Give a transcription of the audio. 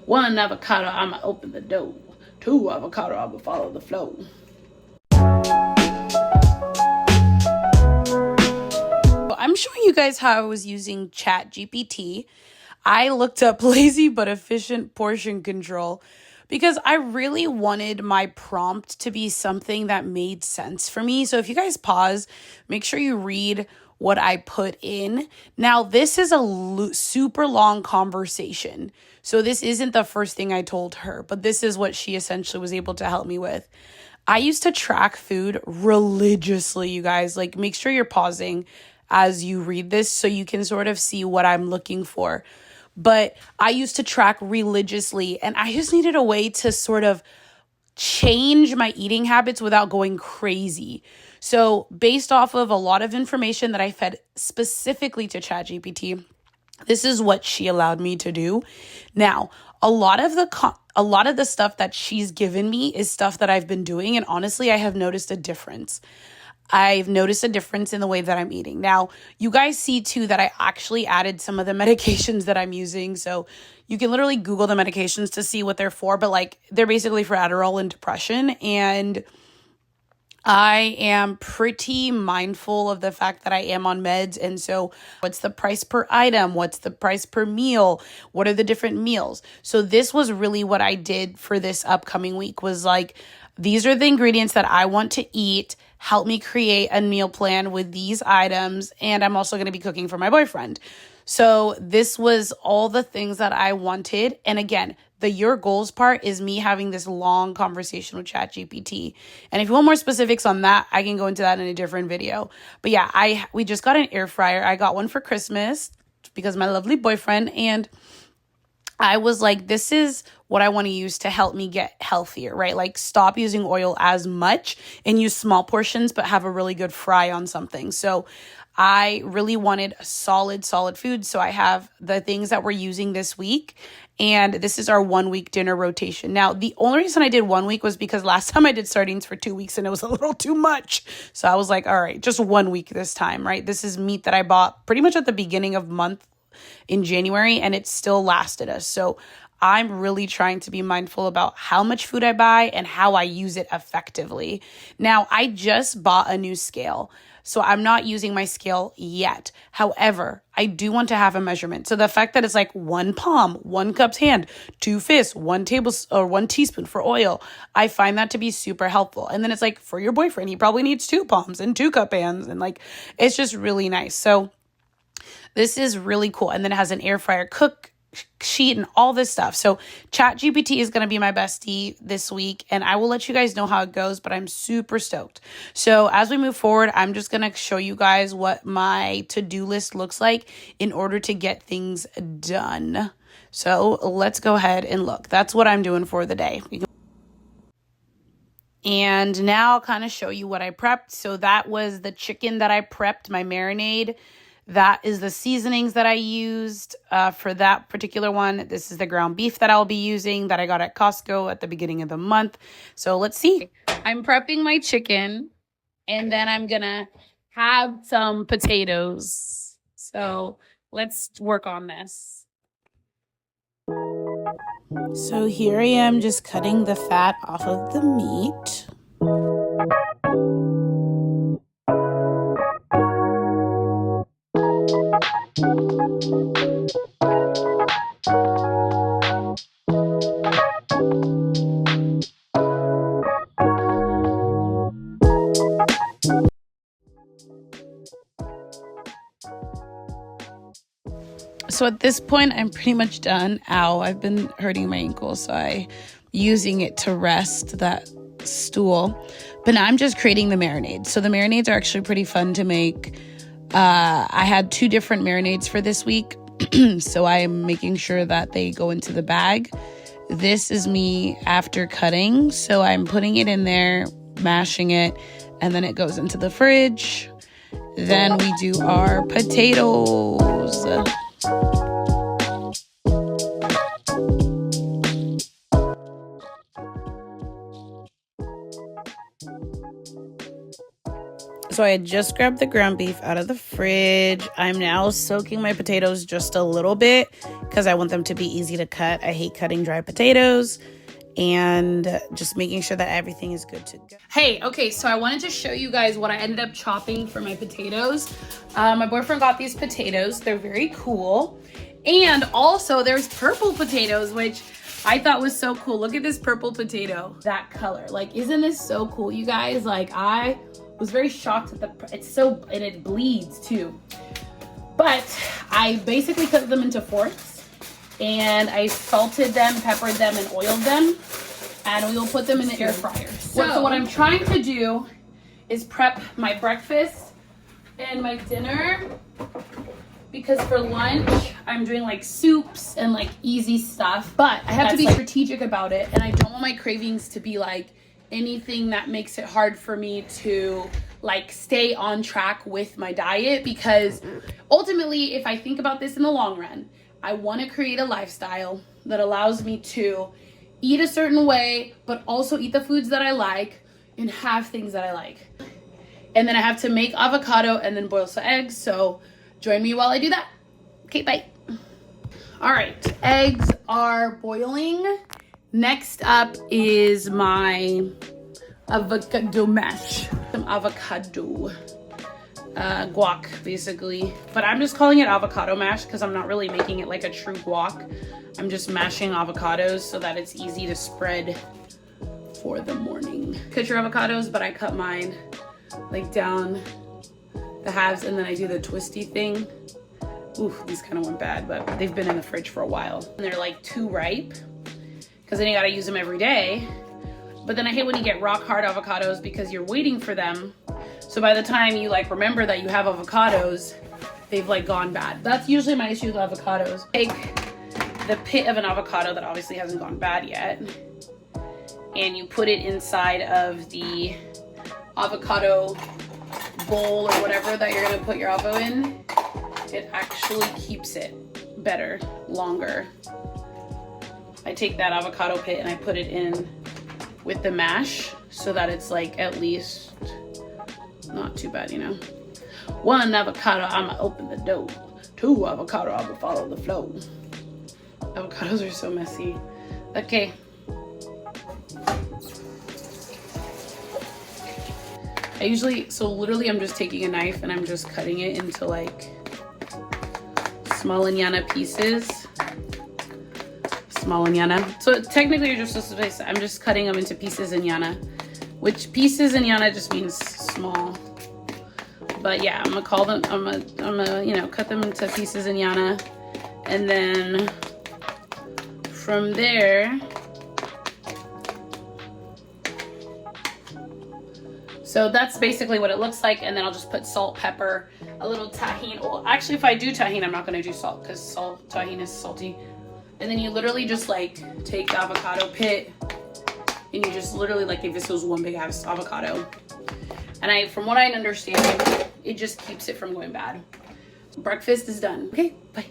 1 avocado, I'ma open the door. 2 avocado, I'ma follow the flow. I'm showing you guys how I was using ChatGPT. I looked up lazy but efficient portion control because I really wanted my prompt to be something that made sense for me. So if you guys pause, make sure you read what I put in. Now, this is a super long conversation. So this isn't the first thing I told her, but this is what she essentially was able to help me with. I used to track food religiously, you guys. Like, make sure you're pausing as you read this so you can sort of see what I'm looking for. But I used to track religiously, and I just needed a way to sort of change my eating habits without going crazy. So based off of a lot of information that I fed specifically to ChatGPT, this is what she allowed me to do. Now, a lot of the stuff that she's given me is stuff that I've been doing, and honestly, I have noticed a difference. I've noticed a difference in the way that I'm eating. Now, you guys see too that I actually added some of the medications that I'm using. So you can literally Google the medications to see what they're for, but like they're basically for Adderall and depression. And I am pretty mindful of the fact that I am on meds. And so what's the price per item? What's the price per meal? What are the different meals? So this was really what I did for this upcoming week, was like, these are the ingredients that I want to eat. Help me create a meal plan with these items. And I'm also going to be cooking for my boyfriend. So this was all the things that I wanted. And again, the your goals part is me having this long conversation with ChatGPT. And if you want more specifics on that, I can go into that in a different video. But yeah, we just got an air fryer. I got one for Christmas because my lovely boyfriend, and I was like, this is what I want to use to help me get healthier, right? Like, stop using oil as much and use small portions, but have a really good fry on something. So I really wanted a solid food. So I have the things that we're using this week. And this is our 1 week dinner rotation. Now, the only reason I did 1 week was because last time I did sardines for 2 weeks and it was a little too much. So I was like, all right, just 1 week this time, right? This is meat that I bought pretty much at the beginning of month in January, and it still lasted us. So I'm really trying to be mindful about how much food I buy and how I use it effectively. Now, I just bought a new scale, so I'm not using my scale yet. However, I do want to have a measurement. So the fact that it's like 1 palm, 1 cup's hand, 2 fists, 1 teaspoon for oil, I find that to be super helpful. And then it's like, for your boyfriend, he probably needs 2 palms and 2 cup hands. And like, it's just really nice. So this is really cool. And then it has an air fryer cook sheet and all this stuff. So ChatGPT is going to be my bestie this week, and I will let you guys know how it goes, but I'm super stoked. So as we move forward, I'm just going to show you guys what my to-do list looks like in order to get things done. So let's go ahead and look. That's what I'm doing for the day. And now I'll kind of show you what I prepped. So that was the chicken that I prepped, my marinade. That is the seasonings that I used for that particular one. This is the ground beef that I'll be using that I got at Costco at the beginning of the month. So let's see. I'm prepping my chicken, and then I'm going to have some potatoes. So let's work on this. So here I am just cutting the fat off of the meat. So at this point, I'm pretty much done. Ow, I've been hurting my ankle, so I'm using it to rest that stool. But now I'm just creating the marinades. So the marinades are actually pretty fun to make. I had 2 different marinades for this week, so I'm making sure that they go into the bag. This is me after cutting, so I'm putting it in there, mashing it, and then it goes into the fridge. Then we do our potatoes. So I had just grabbed the ground beef out of the fridge. I'm now soaking my potatoes just a little bit because I want them to be easy to cut. I hate cutting dry potatoes, and just making sure that everything is good to go. Hey, okay, so I wanted to show you guys what I ended up chopping for my potatoes. My boyfriend got these potatoes. They're very cool. And also there's purple potatoes, which I thought was so cool. Look at this purple potato, that color. Like, isn't this so cool, you guys? Like, I was very shocked at and it bleeds too. But I basically cut them into forks, and I salted them, peppered them, and oiled them. And we will put them in the air fryer. So what I'm trying to do is prep my breakfast and my dinner, because for lunch, I'm doing like soups and like easy stuff, but I have to be strategic about it, and I don't want my cravings to be like anything that makes it hard for me to like stay on track with my diet, because ultimately, if I think about this in the long run, I want to create a lifestyle that allows me to eat a certain way, but also eat the foods that I like and have things that I like. And then I have to make avocado and then boil some eggs, so join me while I do that. Okay, bye. All right, eggs are boiling. Next up is my avocado mash. Some avocado guac, basically. But I'm just calling it avocado mash because I'm not really making it like a true guac. I'm just mashing avocados so that it's easy to spread for the morning. Cut your avocados, but I cut mine like down the halves, and then I do the twisty thing. Ooh, these kind of went bad, but they've been in the fridge for a while. And they're like too ripe, because then you gotta use them every day. But then I hate when you get rock hard avocados because you're waiting for them. So by the time you like remember that you have avocados, they've like gone bad. That's usually my issue with avocados. Take the pit of an avocado that obviously hasn't gone bad yet, and you put it inside of the avocado bowl or whatever that you're gonna put your avo in. It actually keeps it better, longer. I take that avocado pit and I put it in with the mash so that it's like at least not too bad, you know. One avocado, I'ma open the dough. Two avocado, I'ma follow the flow. Avocados are so messy. Okay. Literally I'm just taking a knife and I'm just cutting it into like small pieces. So technically you're just supposed to say, I'm just cutting them into pieces ñana, which pieces ñana just means small. But yeah, I'm gonna you know, cut them into pieces ñana, and then from there, so that's basically what it looks like. And then I'll just put salt, pepper, a little tahini. Well, actually, if I do tahini, I'm not gonna do salt because tahini is salty. And then you literally just like take the avocado pit and you just literally like, if this was one big ass avocado. And from what I understand, it just keeps it from going bad. Breakfast is done. Okay, bye.